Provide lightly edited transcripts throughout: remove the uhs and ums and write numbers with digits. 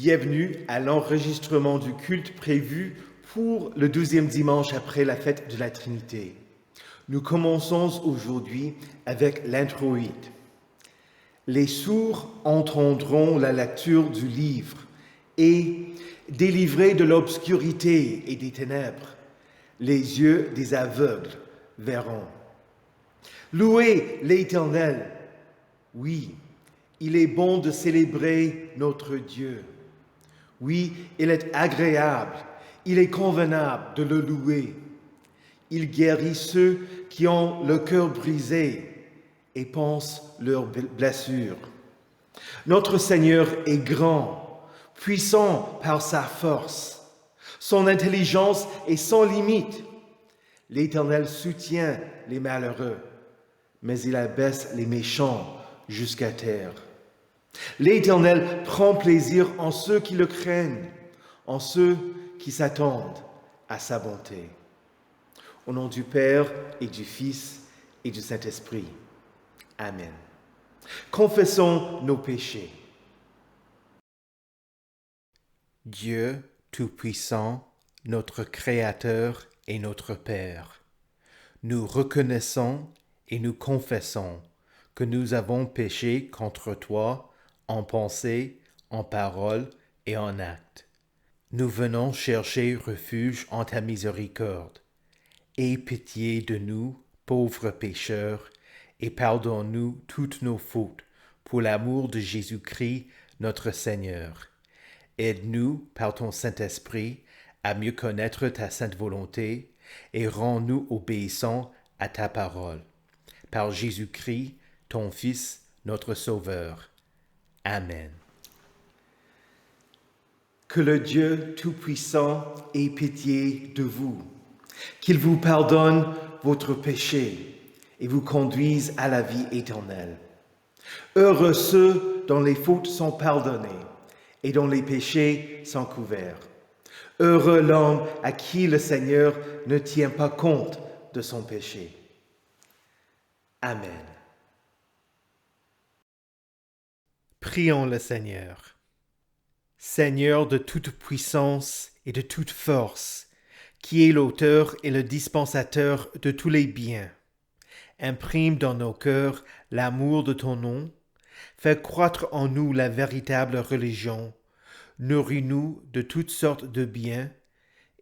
Bienvenue à l'enregistrement du culte prévu pour le 12e dimanche après la fête de la Trinité. Nous commençons aujourd'hui avec l'introïde. Les sourds entendront la lecture du livre et, délivrés de l'obscurité et des ténèbres, les yeux des aveugles verront. Louez l'Éternel. Oui, il est bon de célébrer notre Dieu. Oui, il est agréable, il est convenable de le louer. Il guérit ceux qui ont le cœur brisé et pense leurs blessures. Notre Seigneur est grand, puissant par sa force. Son intelligence est sans limite. L'Éternel soutient les malheureux, mais il abaisse les méchants jusqu'à terre. L'Éternel prend plaisir en ceux qui le craignent, en ceux qui s'attendent à sa bonté. Au nom du Père et du Fils et du Saint-Esprit. Amen. Confessons nos péchés. Dieu Tout-Puissant, notre Créateur et notre Père, nous reconnaissons et nous confessons que nous avons péché contre toi en pensée, en parole et en acte. Nous venons chercher refuge en ta miséricorde. Aie pitié de nous, pauvres pécheurs, et pardonne-nous toutes nos fautes, pour l'amour de Jésus-Christ, notre Seigneur. Aide-nous, par ton Saint-Esprit, à mieux connaître ta sainte volonté, et rends-nous obéissants à ta parole. Par Jésus-Christ, ton Fils, notre Sauveur. Amen. Que le Dieu Tout-Puissant ait pitié de vous, qu'il vous pardonne votre péché et vous conduise à la vie éternelle. Heureux ceux dont les fautes sont pardonnées et dont les péchés sont couverts. Heureux l'homme à qui le Seigneur ne tient pas compte de son péché. Amen. Prions le Seigneur. Seigneur de toute puissance et de toute force, qui est l'auteur et le dispensateur de tous les biens, imprime dans nos cœurs l'amour de ton nom, fais croître en nous la véritable religion, nourris-nous de toutes sortes de biens,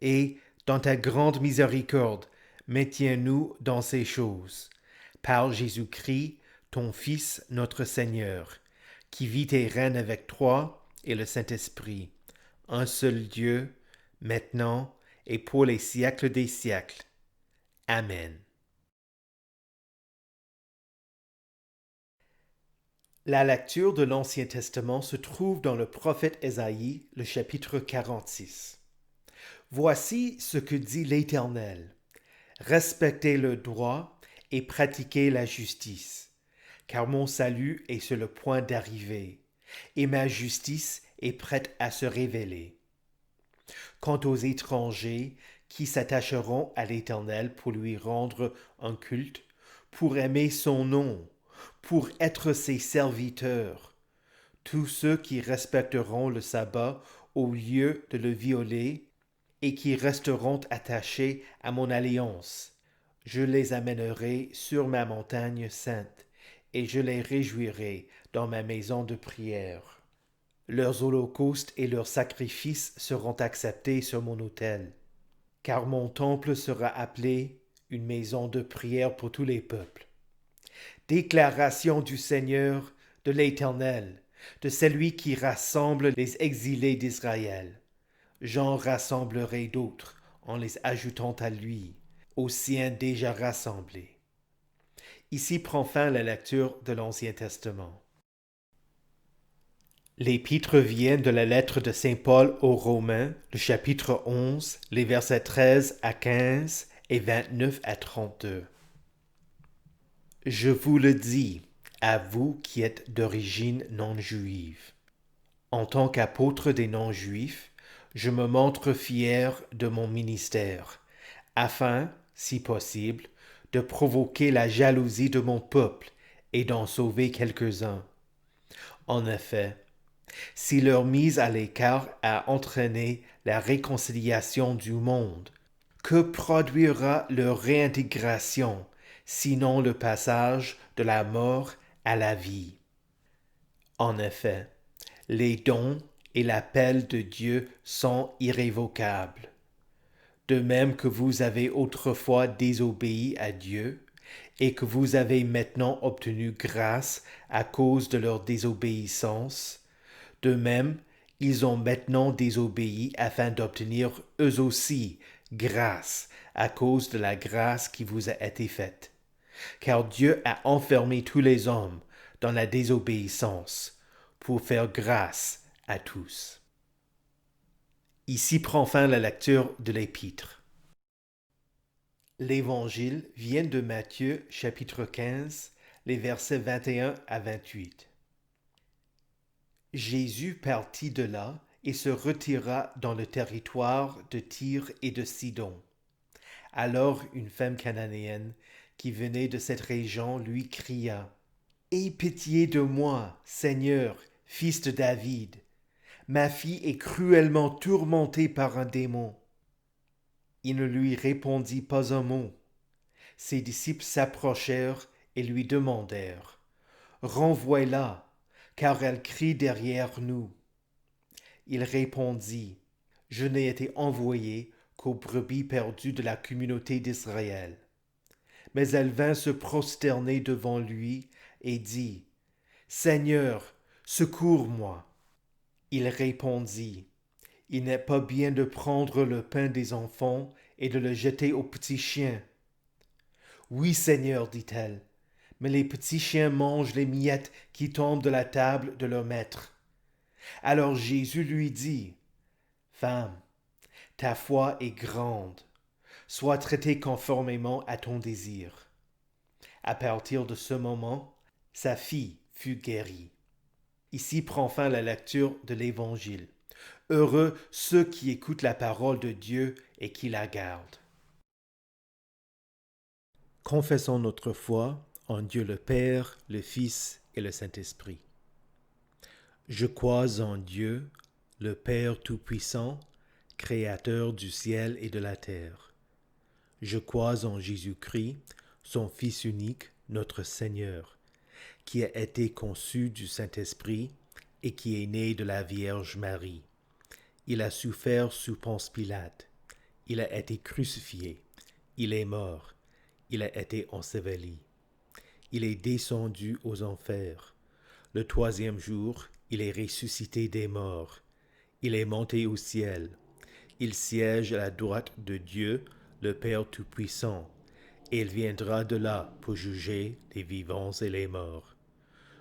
et, dans ta grande miséricorde, maintiens-nous dans ces choses. Par Jésus-Christ, ton Fils, notre Seigneur, qui vit et règne avec toi et le Saint-Esprit, un seul Dieu, maintenant et pour les siècles des siècles. Amen. La lecture de l'Ancien Testament se trouve dans le prophète Ésaïe, le chapitre 46. Voici ce que dit l'Éternel. Respectez le droit et pratiquez la justice, car mon salut est sur le point d'arriver, et ma justice est prête à se révéler. Quant aux étrangers qui s'attacheront à l'Éternel pour lui rendre un culte, pour aimer son nom, pour être ses serviteurs, tous ceux qui respecteront le sabbat au lieu de le violer et qui resteront attachés à mon alliance, je les amènerai sur ma montagne sainte et je les réjouirai dans ma maison de prière. Leurs holocaustes et leurs sacrifices seront acceptés sur mon autel, car mon temple sera appelé une maison de prière pour tous les peuples. Déclaration du Seigneur, de l'Éternel, de celui qui rassemble les exilés d'Israël. J'en rassemblerai d'autres en les ajoutant à lui, aux siens déjà rassemblés. Ici prend fin la lecture de l'Ancien Testament. L'épître vient de la lettre de saint Paul aux Romains, le chapitre 11, les versets 13 à 15 et 29 à 32. Je vous le dis, à vous qui êtes d'origine non juive. En tant qu'apôtre des non-juifs, je me montre fier de mon ministère, afin, si possible, de provoquer la jalousie de mon peuple et d'en sauver quelques-uns. En effet, Si leur mise à l'écart a entraîné la réconciliation du monde, que produira leur réintégration, sinon le passage de la mort à la vie? En effet, les dons et l'appel de Dieu sont irrévocables. De même que vous avez autrefois désobéi à Dieu et que vous avez maintenant obtenu grâce à cause de leur désobéissance, de même, ils ont maintenant désobéi afin d'obtenir eux aussi grâce à cause de la grâce qui vous a été faite. Car Dieu a enfermé tous les hommes dans la désobéissance pour faire grâce à tous. Ici prend fin la lecture de l'Épître. L'Évangile vient de Matthieu chapitre 15, les versets 21 à 28. Jésus partit de là et se retira dans le territoire de Tyr et de Sidon. Alors une femme cananéenne qui venait de cette région lui cria: « Aie pitié de moi, Seigneur, fils de David. Ma fille est cruellement tourmentée par un démon. » Il ne lui répondit pas un mot. Ses disciples s'approchèrent et lui demandèrent: « Renvoie-la, car elle crie derrière nous. » Il répondit: « Je n'ai été envoyé qu'aux brebis perdues de la communauté d'Israël. » Mais elle vint se prosterner devant lui et dit: « Seigneur, secours-moi. » Il répondit: « Il n'est pas bien de prendre le pain des enfants et de le jeter aux petits chiens. » « Oui, Seigneur, dit-elle, mais les petits chiens mangent les miettes qui tombent de la table de leur maître. » Alors Jésus lui dit: « Femme, ta foi est grande, sois traitée conformément à ton désir. » À partir de ce moment, sa fille fut guérie. Ici prend fin la lecture de l'Évangile. Heureux ceux qui écoutent la parole de Dieu et qui la gardent. Confessons notre foi en Dieu le Père, le Fils et le Saint-Esprit. Je crois en Dieu, le Père Tout-Puissant, Créateur du ciel et de la terre. Je crois en Jésus-Christ, son Fils unique, notre Seigneur, qui a été conçu du Saint-Esprit et qui est né de la Vierge Marie. Il a souffert sous Ponce Pilate. Il a été crucifié. Il est mort. Il a été enseveli. Il est descendu aux enfers. Le troisième jour, il est ressuscité des morts. Il est monté au ciel. Il siège à la droite de Dieu, le Père Tout-Puissant, et il viendra de là pour juger les vivants et les morts.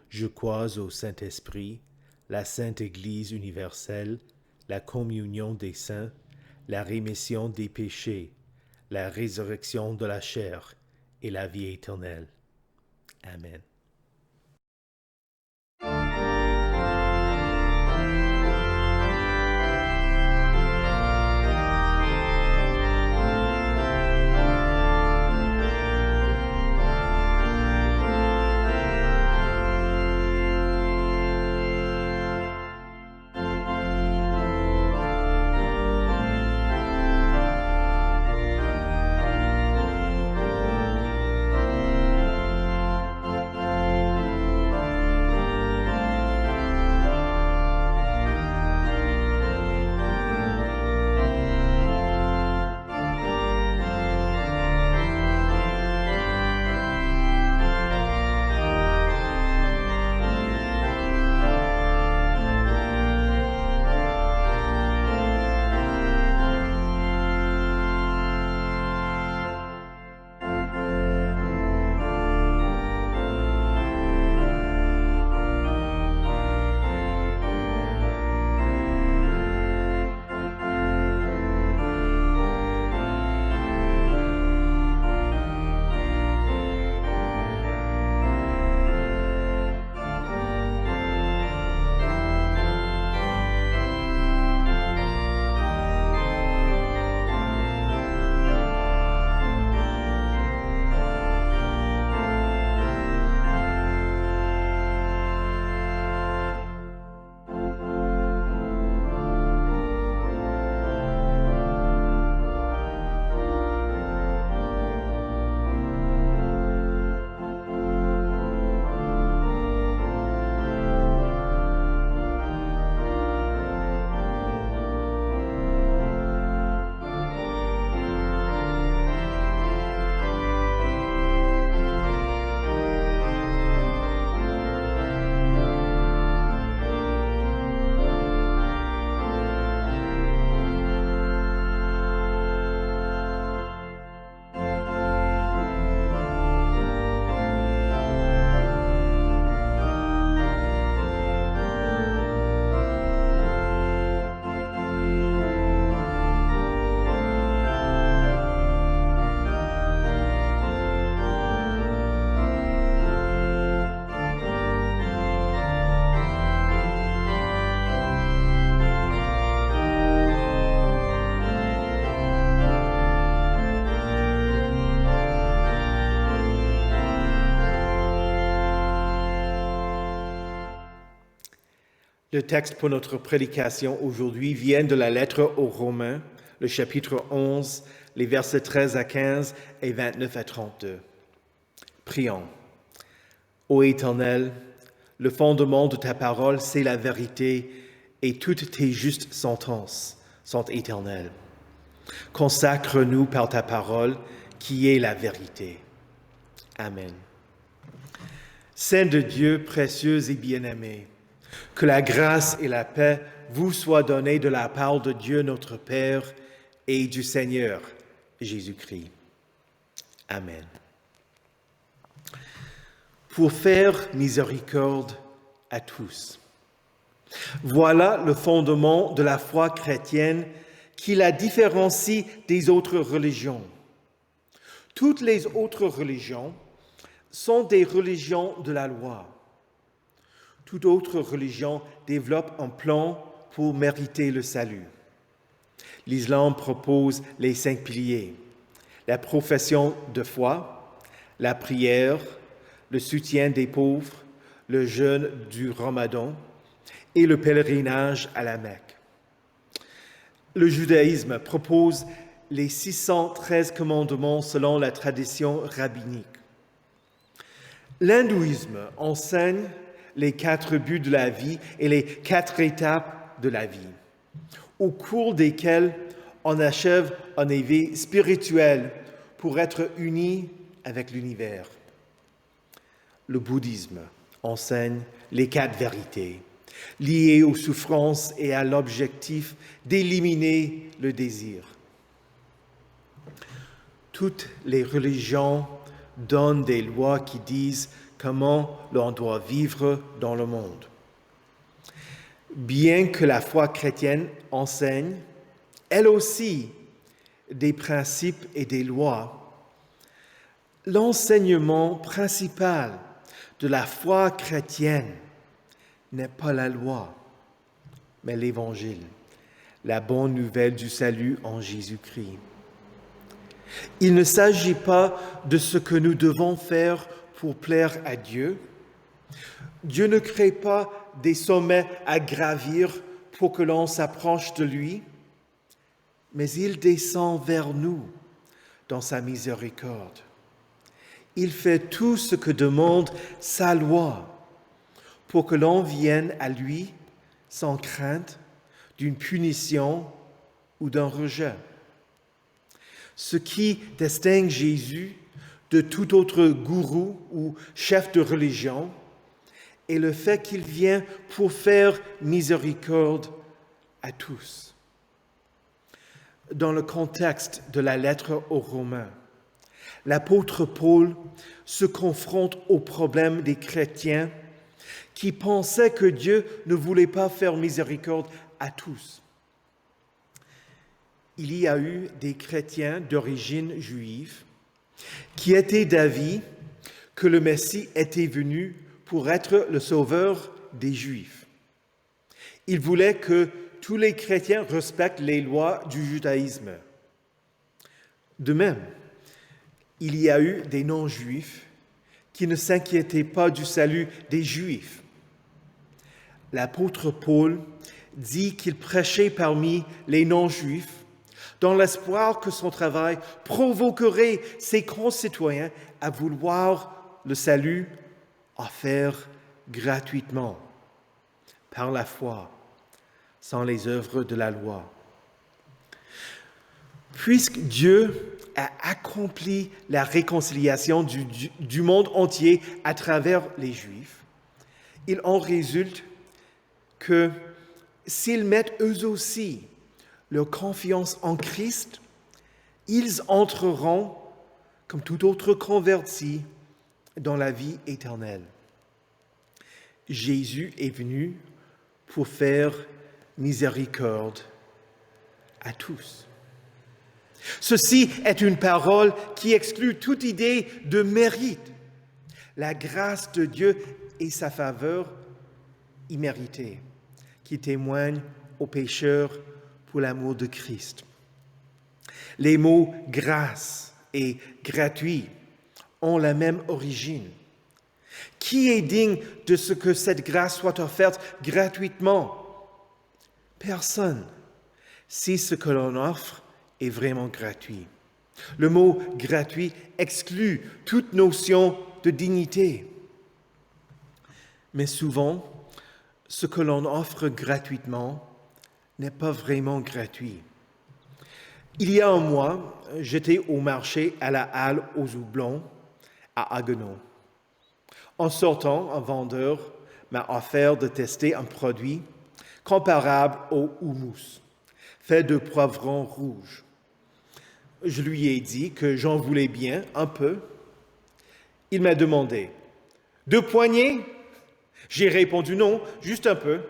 Je crois au Saint-Esprit, la Sainte Église universelle, la communion des saints, la rémission des péchés, la résurrection de la chair et la vie éternelle. Amen. Le texte pour notre prédication aujourd'hui vient de la lettre aux Romains, le chapitre 11, les versets 13 à 15 et 29 à 32. Prions. Ô Éternel, le fondement de ta parole, c'est la vérité, et toutes tes justes sentences sont éternelles. Consacre-nous par ta parole, qui est la vérité. Amen. Saint de Dieu, précieux et bien-aimé, que la grâce et la paix vous soient données de la part de Dieu notre Père et du Seigneur Jésus-Christ. Amen. Pour faire miséricorde à tous. Voilà le fondement de la foi chrétienne qui la différencie des autres religions. Toutes les autres religions sont des religions de la loi. Toute autre religion développe un plan pour mériter le salut. L'islam propose les 5 piliers: la profession de foi, la prière, le soutien des pauvres, le jeûne du Ramadan et le pèlerinage à la Mecque. Le judaïsme propose les 613 commandements selon la tradition rabbinique. L'hindouisme enseigne les 4 buts de la vie et les 4 étapes de la vie, au cours desquelles on achève un éveil spirituel pour être uni avec l'univers. Le bouddhisme enseigne les 4 vérités, liées aux souffrances et à l'objectif d'éliminer le désir. Toutes les religions donnent des lois qui disent comment l'on doit vivre dans le monde. Bien que la foi chrétienne enseigne, elle aussi, des principes et des lois, l'enseignement principal de la foi chrétienne n'est pas la loi, mais l'Évangile, la bonne nouvelle du salut en Jésus-Christ. Il ne s'agit pas de ce que nous devons faire pour plaire à Dieu. Dieu ne crée pas des sommets à gravir pour que l'on s'approche de lui, mais il descend vers nous dans sa miséricorde. Il fait tout ce que demande sa loi pour que l'on vienne à lui sans crainte d'une punition ou d'un rejet. Ce qui distingue Jésus de tout autre gourou ou chef de religion est le fait qu'il vient pour faire miséricorde à tous. Dans le contexte de la lettre aux Romains, l'apôtre Paul se confronte au problème des chrétiens qui pensaient que Dieu ne voulait pas faire miséricorde à tous. Il y a eu des chrétiens d'origine juive qui étaient d'avis que le Messie était venu pour être le sauveur des Juifs. Ils voulaient que tous les chrétiens respectent les lois du judaïsme. De même, il y a eu des non-juifs qui ne s'inquiétaient pas du salut des Juifs. L'apôtre Paul dit qu'il prêchait parmi les non-juifs dans l'espoir que son travail provoquerait ses concitoyens à vouloir le salut offert gratuitement, par la foi, sans les œuvres de la loi. Puisque Dieu a accompli la réconciliation du monde entier à travers les Juifs, il en résulte que s'ils mettent eux aussi leur confiance en Christ, ils entreront, comme tout autre converti, dans la vie éternelle. Jésus est venu pour faire miséricorde à tous. Ceci est une parole qui exclut toute idée de mérite. La grâce de Dieu et sa faveur imméritée, qui témoignent aux pécheurs pour l'amour de Christ. Les mots « grâce » et « gratuit » ont la même origine. Qui est digne de ce que cette grâce soit offerte gratuitement? Personne. Si ce que l'on offre est vraiment gratuit. Le mot gratuit exclut toute notion de dignité. Mais souvent, ce que l'on offre gratuitement n'est pas vraiment gratuit. Il y a un mois, j'étais au marché à la Halle aux Houblons, à Haguenau. En sortant, un vendeur m'a offert de tester un produit comparable au houmous, fait de poivrons rouges. Je lui ai dit que j'en voulais bien un peu. Il m'a demandé « 2 poignées ?» J'ai répondu « Non, juste un peu ».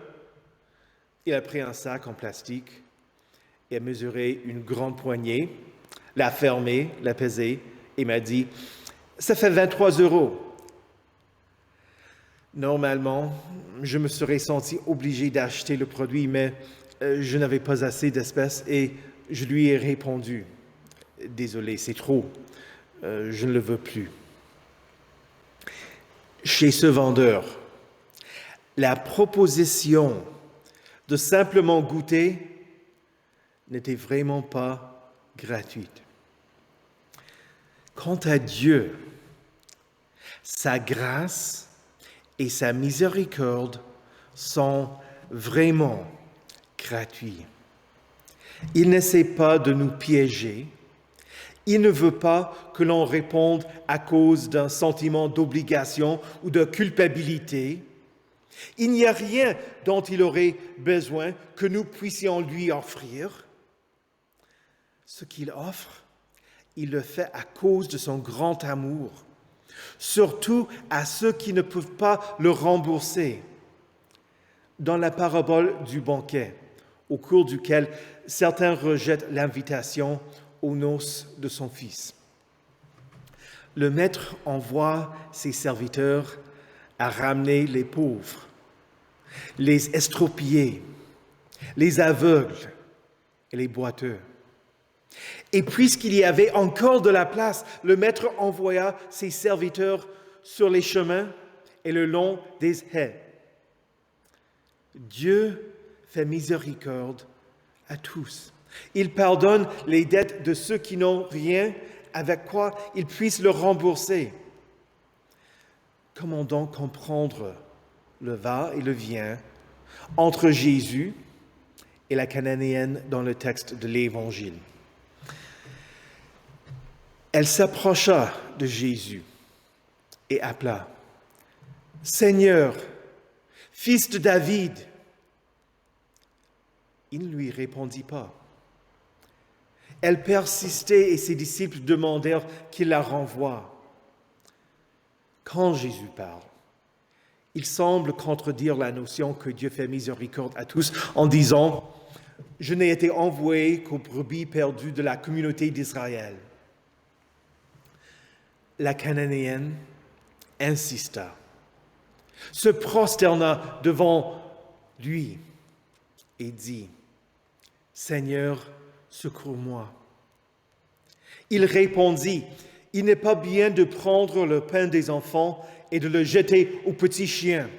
Il a pris un sac en plastique et a mesuré une grande poignée, l'a fermé, l'a pesé et m'a dit « Ça fait 23 €. Normalement, je me serais senti obligé d'acheter le produit, mais je n'avais pas assez d'espèces et je lui ai répondu « Désolé, c'est trop, je ne le veux plus ». Chez ce vendeur, la proposition de simplement goûter n'était vraiment pas gratuite. Quant à Dieu, sa grâce et sa miséricorde sont vraiment gratuits. Il n'essaie pas de nous piéger. Il ne veut pas que l'on réponde à cause d'un sentiment d'obligation ou de culpabilité. Il n'y a rien dont il aurait besoin que nous puissions lui offrir. Ce qu'il offre, il le fait à cause de son grand amour, surtout à ceux qui ne peuvent pas le rembourser. Dans la parabole du banquet, au cours duquel certains rejettent l'invitation aux noces de son fils, le maître envoie ses serviteurs à ramener les pauvres, les estropiés, les aveugles et les boiteux. Et puisqu'il y avait encore de la place, le maître envoya ses serviteurs sur les chemins et le long des haies. Dieu fait miséricorde à tous. Il pardonne les dettes de ceux qui n'ont rien avec quoi ils puissent le rembourser. Comment donc comprendre le va et le vient entre Jésus et la Cananéenne dans le texte de l'Évangile? Elle s'approcha de Jésus et appela « Seigneur, fils de David !» Il ne lui répondit pas. Elle persistait et ses disciples demandèrent qu'il la renvoie. Quand Jésus parle, il semble contredire la notion que Dieu fait miséricorde à tous en disant « Je n'ai été envoyé qu'aux brebis perdues de la communauté d'Israël ». La Cananéenne insista, se prosterna devant lui et dit « Seigneur, secours-moi ». Il répondit « Il n'est pas bien de prendre le pain des enfants et de le jeter aux petits chiens. »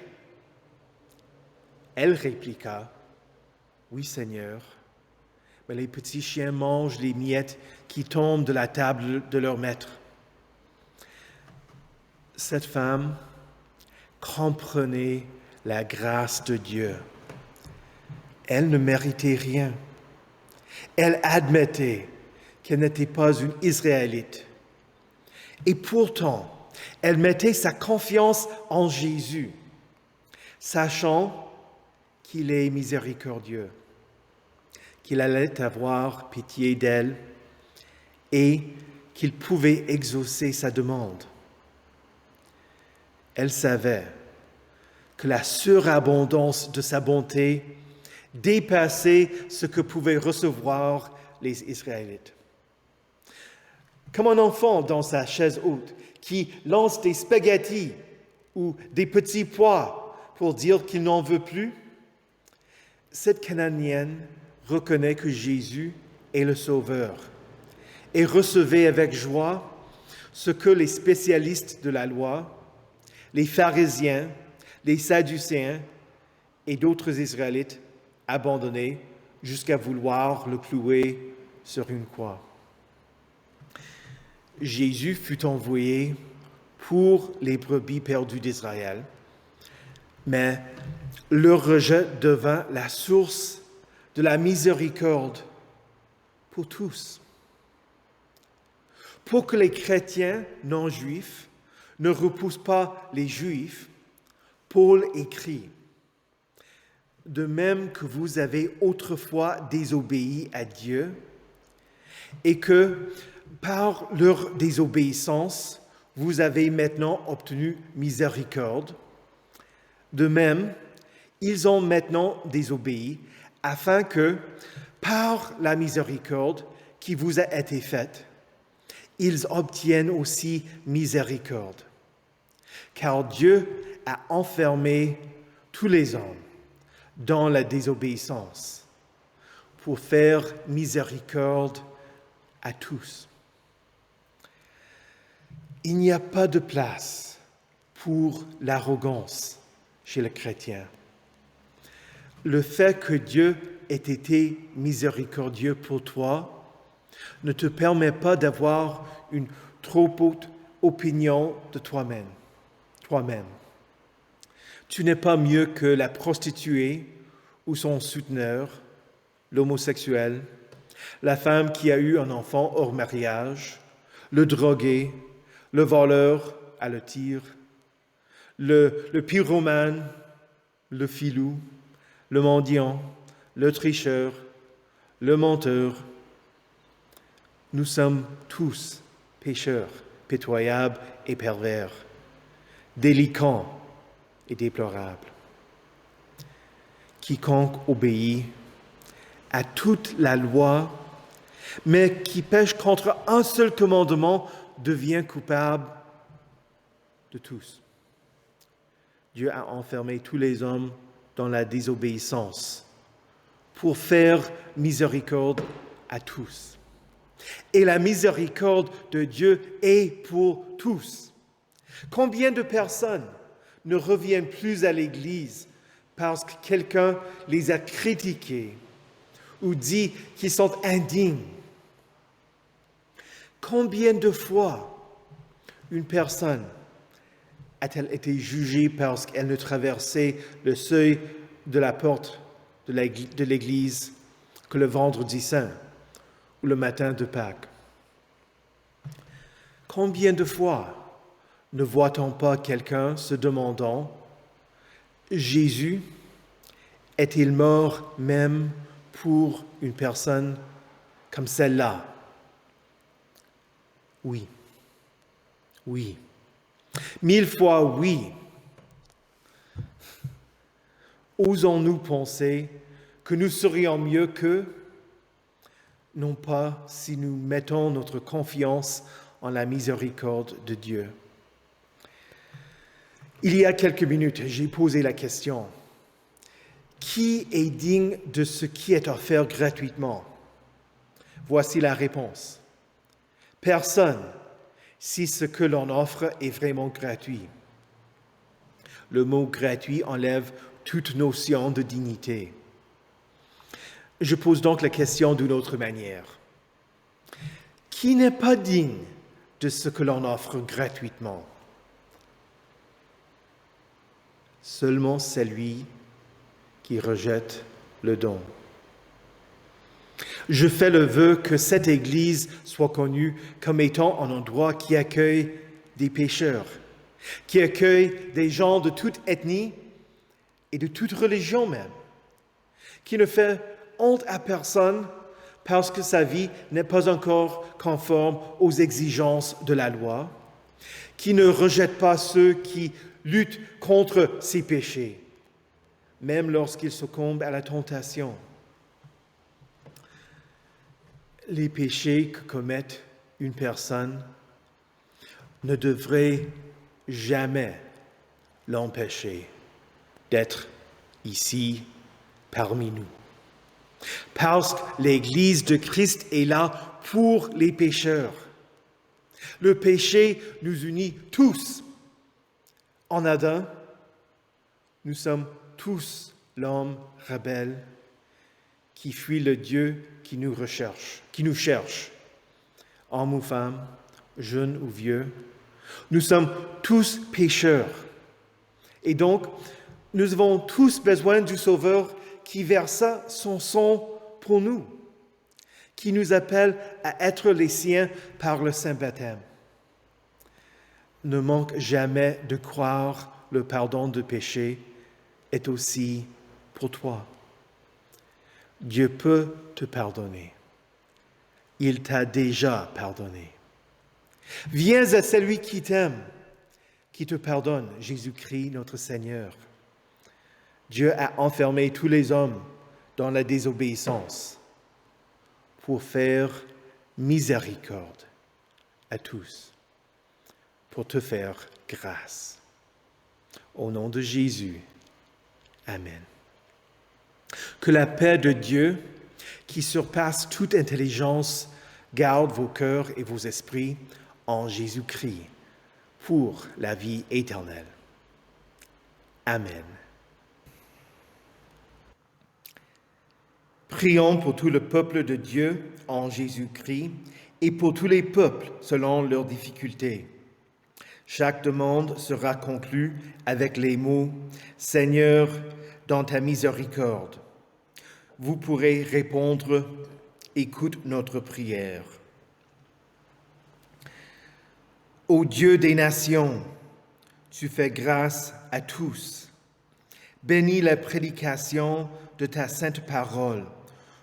Elle répliqua « Oui, Seigneur, mais les petits chiens mangent les miettes qui tombent de la table de leur maître. » Cette femme comprenait la grâce de Dieu. Elle ne méritait rien. Elle admettait qu'elle n'était pas une Israélite. Et pourtant, elle mettait sa confiance en Jésus, sachant qu'il est miséricordieux, qu'il allait avoir pitié d'elle et qu'il pouvait exaucer sa demande. Elle savait que la surabondance de sa bonté dépassait ce que pouvaient recevoir les Israélites. Comme un enfant dans sa chaise haute qui lance des spaghettis ou des petits pois pour dire qu'il n'en veut plus, cette Cananéenne reconnaît que Jésus est le Sauveur et recevait avec joie ce que les spécialistes de la loi, les pharisiens, les sadducéens et d'autres Israélites abandonnés jusqu'à vouloir le clouer sur une croix. Jésus fut envoyé pour les brebis perdues d'Israël, mais leur rejet devint la source de la miséricorde pour tous. Pour que les chrétiens non juifs ne repoussent pas les juifs, Paul écrit: de même que vous avez autrefois désobéi à Dieu et que par leur désobéissance, vous avez maintenant obtenu miséricorde, de même, ils ont maintenant désobéi afin que, par la miséricorde qui vous a été faite, ils obtiennent aussi miséricorde. Car Dieu a enfermé tous les hommes dans la désobéissance pour faire miséricorde à tous. Il n'y a pas de place pour l'arrogance chez le chrétien. Le fait que Dieu ait été miséricordieux pour toi ne te permet pas d'avoir une trop haute opinion de toi-même. Tu n'es pas mieux que la prostituée ou son souteneur, l'homosexuel, la femme qui a eu un enfant hors mariage, le drogué, le voleur à le tir, le pyromane, le filou, le mendiant, le tricheur, le menteur. Nous sommes tous pécheurs, pitoyables et pervers, délicats et déplorables. Quiconque obéit à toute la loi, mais qui pêche contre un seul commandement, devient coupable de tous. Dieu a enfermé tous les hommes dans la désobéissance pour faire miséricorde à tous. Et la miséricorde de Dieu est pour tous. Combien de personnes ne reviennent plus à l'Église parce que quelqu'un les a critiqués ou dit qu'ils sont indignes? Combien de fois une personne a-t-elle été jugée parce qu'elle ne traversait le seuil de la porte de l'Église que le vendredi saint ou le matin de Pâques? Combien de fois ne voit-on pas quelqu'un se demandant: Jésus est-il mort même pour une personne comme celle-là? Oui. Oui. 1000 fois oui. Osons-nous penser que nous serions mieux qu'eux? Non pas si nous mettons notre confiance en la miséricorde de Dieu. Il y a quelques minutes, j'ai posé la question: qui est digne de ce qui est offert gratuitement? Voici la réponse: personne, si ce que l'on offre est vraiment gratuit. Le mot gratuit enlève toute notion de dignité. Je pose donc la question d'une autre manière. Qui n'est pas digne de ce que l'on offre gratuitement? Seulement celui qui rejette le don. Je fais le vœu que cette Église soit connue comme étant un endroit qui accueille des pécheurs, qui accueille des gens de toute ethnie et de toute religion même, qui ne fait honte à personne parce que sa vie n'est pas encore conforme aux exigences de la loi, qui ne rejette pas ceux qui luttent contre ses péchés, même lorsqu'ils succombent à la tentation. Les péchés que commet une personne ne devraient jamais l'empêcher d'être ici parmi nous. Parce que l'Église de Christ est là pour les pécheurs. Le péché nous unit tous En Adam, nous sommes tous l'homme rebelle qui fuit le Dieu qui nous cherche, homme ou femme, jeune ou vieux. Nous sommes tous pécheurs. Et donc, nous avons tous besoin du Sauveur qui versa son sang pour nous, qui nous appelle à être les siens par le saint baptême. Ne manque jamais de croire le pardon de péché est aussi pour toi. Dieu peut te pardonner. Il t'a déjà pardonné. Viens à celui qui t'aime, qui te pardonne, Jésus-Christ notre Seigneur. Dieu a enfermé tous les hommes dans la désobéissance pour faire miséricorde à tous, pour te faire grâce. Au nom de Jésus, Amen. Que la paix de Dieu, qui surpasse toute intelligence, garde vos cœurs et vos esprits en Jésus-Christ pour la vie éternelle. Amen. Prions pour tout le peuple de Dieu en Jésus-Christ et pour tous les peuples selon leurs difficultés. Chaque demande sera conclue avec les mots « Seigneur, dans ta miséricorde ». Vous pourrez répondre « Écoute notre prière ». Ô Dieu des nations, tu fais grâce à tous. Bénis la prédication de ta sainte parole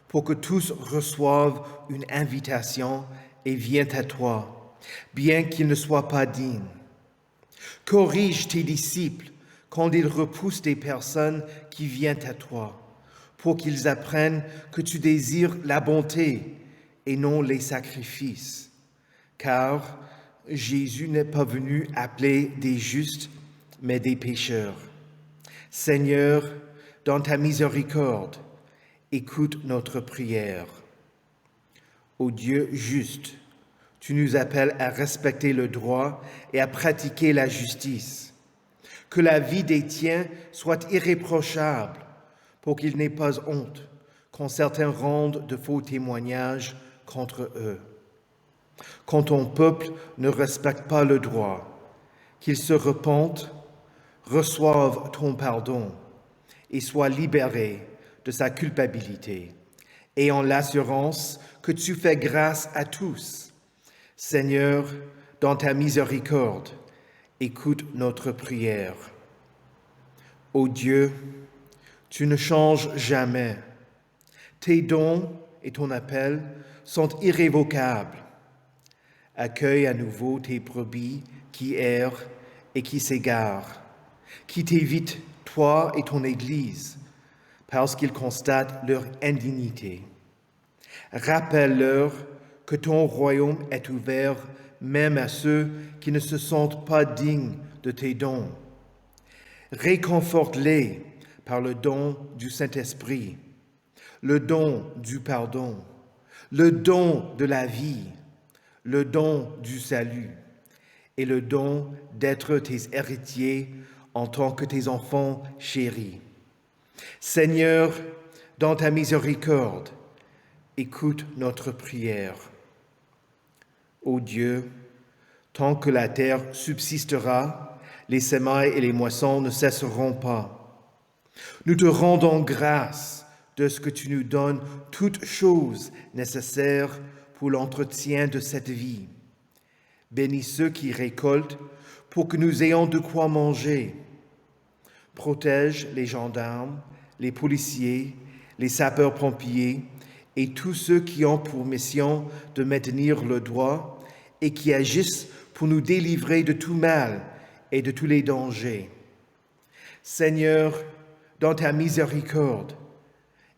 pour que tous reçoivent une invitation et viennent à toi, bien qu'ils ne soient pas dignes. Corrige tes disciples quand ils repoussent des personnes qui viennent à toi, pour qu'ils apprennent que tu désires la bonté et non les sacrifices. Car Jésus n'est pas venu appeler des justes, mais des pécheurs. Seigneur, dans ta miséricorde, écoute notre prière. Ô Dieu juste, tu nous appelles à respecter le droit et à pratiquer la justice. Que la vie des tiens soit irréprochable pour qu'ils n'aient pas honte quand certains rendent de faux témoignages contre eux. Quand ton peuple ne respecte pas le droit, qu'ils se repentent, reçoivent ton pardon et soient libérés de sa culpabilité, ayant l'assurance que tu fais grâce à tous. Seigneur, dans ta miséricorde, écoute notre prière. Ô Dieu, tu ne changes jamais. Tes dons et ton appel sont irrévocables. Accueille à nouveau tes brebis qui errent et qui s'égarent, qui t'évitent, toi et ton Église, parce qu'ils constatent leur indignité. Rappelle-leur que ton royaume est ouvert même à ceux qui ne se sentent pas dignes de tes dons. Réconforte-les par le don du Saint-Esprit, le don du pardon, le don de la vie, le don du salut et le don d'être tes héritiers en tant que tes enfants chéris. Seigneur, dans ta miséricorde, écoute notre prière. Ô Dieu, tant que la terre subsistera, les semailles et les moissons ne cesseront pas. Nous te rendons grâce de ce que tu nous donnes toutes choses nécessaires pour l'entretien de cette vie. Bénis ceux qui récoltent pour que nous ayons de quoi manger. Protège les gendarmes, les policiers, les sapeurs-pompiers et tous ceux qui ont pour mission de maintenir le droit et qui agissent pour nous délivrer de tout mal et de tous les dangers. Seigneur, dans ta miséricorde,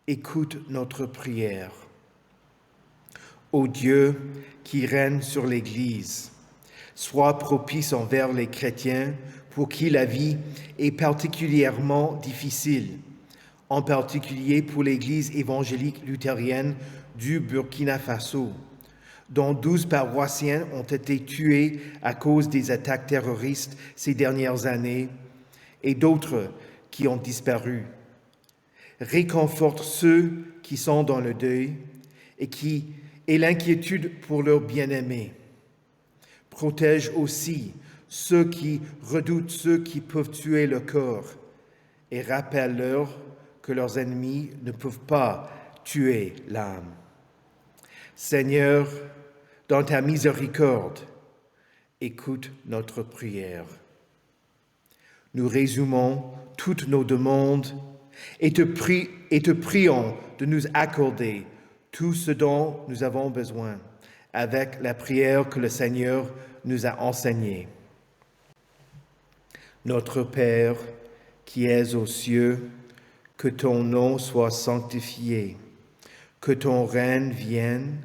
écoute notre prière. Ô Dieu qui règne sur l'Église, sois propice envers les chrétiens pour qui la vie est particulièrement difficile, en particulier pour l'Église évangélique luthérienne du Burkina Faso, dont 12 paroissiens ont été tués à cause des attaques terroristes ces dernières années et d'autres qui ont disparu. Réconforte ceux qui sont dans le deuil et l'inquiétude pour leurs bien-aimés. Protège aussi ceux qui redoutent ceux qui peuvent tuer le corps et rappelle-leur que leurs ennemis ne peuvent pas tuer l'âme. Seigneur, dans ta miséricorde, écoute notre prière. Nous résumons toutes nos demandes et te prions de nous accorder tout ce dont nous avons besoin avec la prière que le Seigneur nous a enseignée. Notre Père, qui es aux cieux, que ton nom soit sanctifié, que ton règne vienne,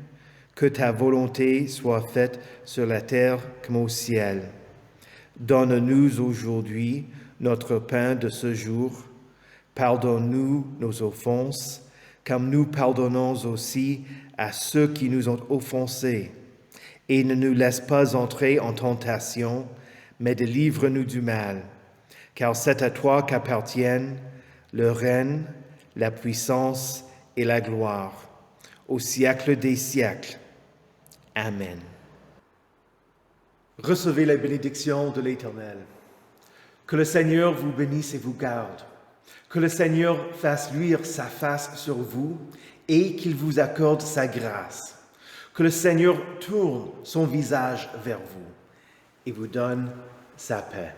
que ta volonté soit faite sur la terre comme au ciel. Donne-nous aujourd'hui notre pain de ce jour. Pardonne-nous nos offenses, comme nous pardonnons aussi à ceux qui nous ont offensés. Et ne nous laisse pas entrer en tentation, mais délivre-nous du mal. Car c'est à toi qu'appartiennent le règne, la puissance et la gloire, au siècle des siècles. Amen. Recevez la bénédiction de l'Éternel. Que le Seigneur vous bénisse et vous garde. Que le Seigneur fasse luire sa face sur vous et qu'il vous accorde sa grâce. Que le Seigneur tourne son visage vers vous et vous donne sa paix.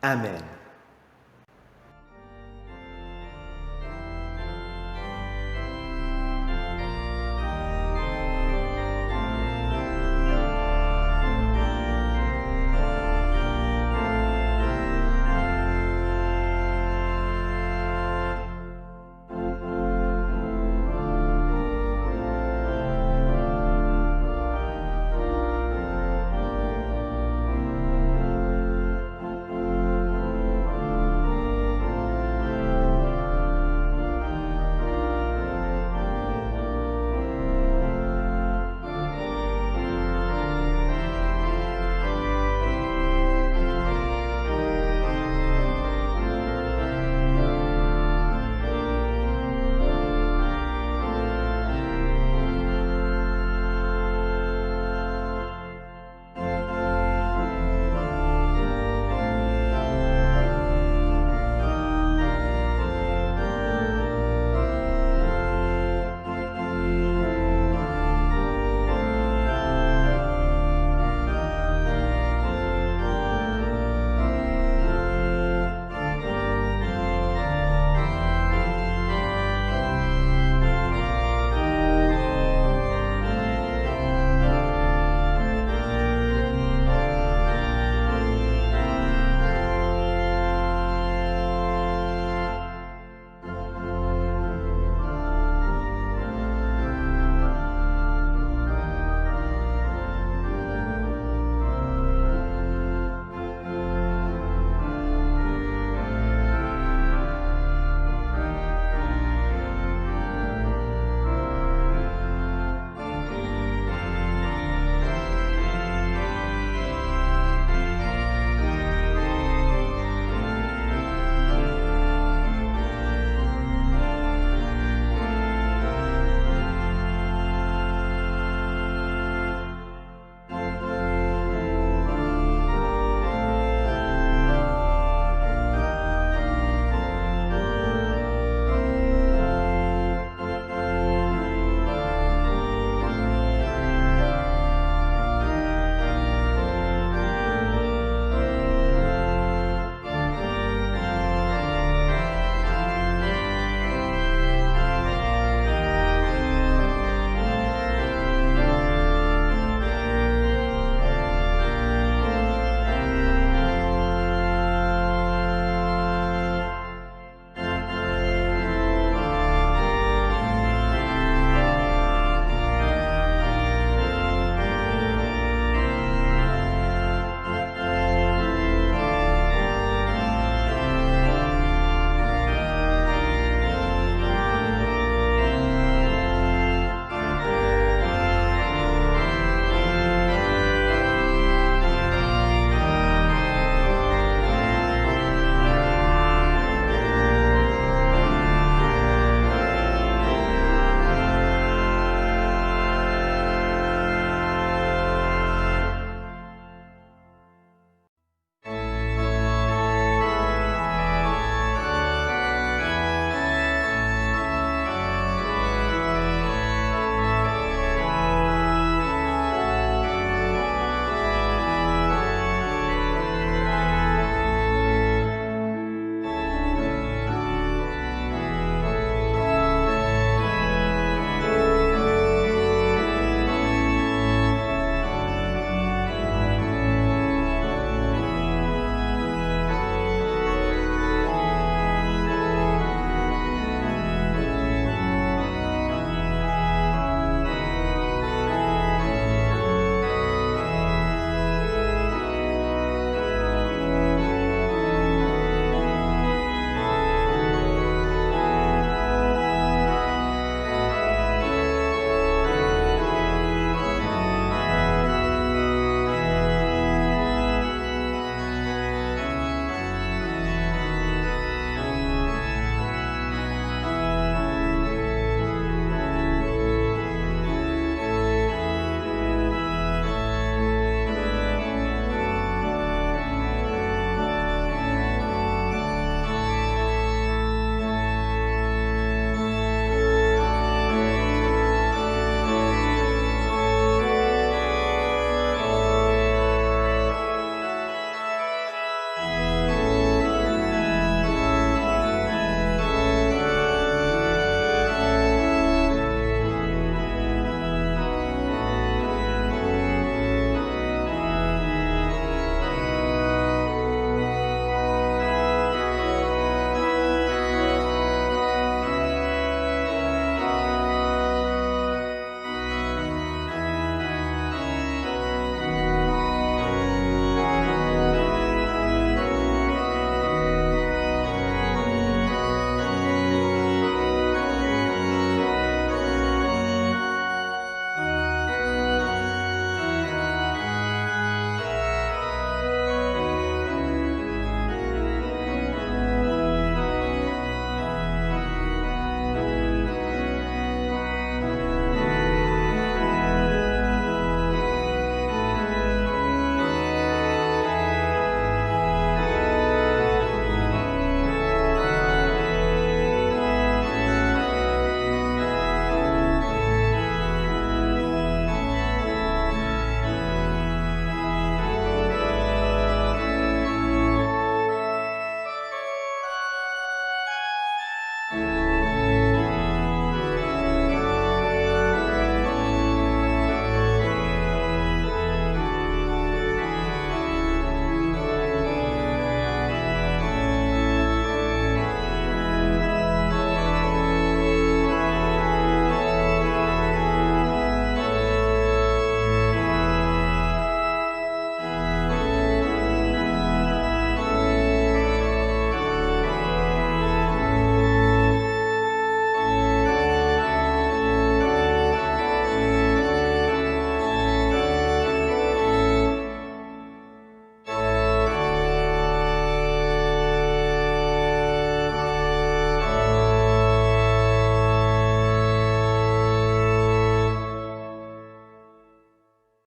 Amen.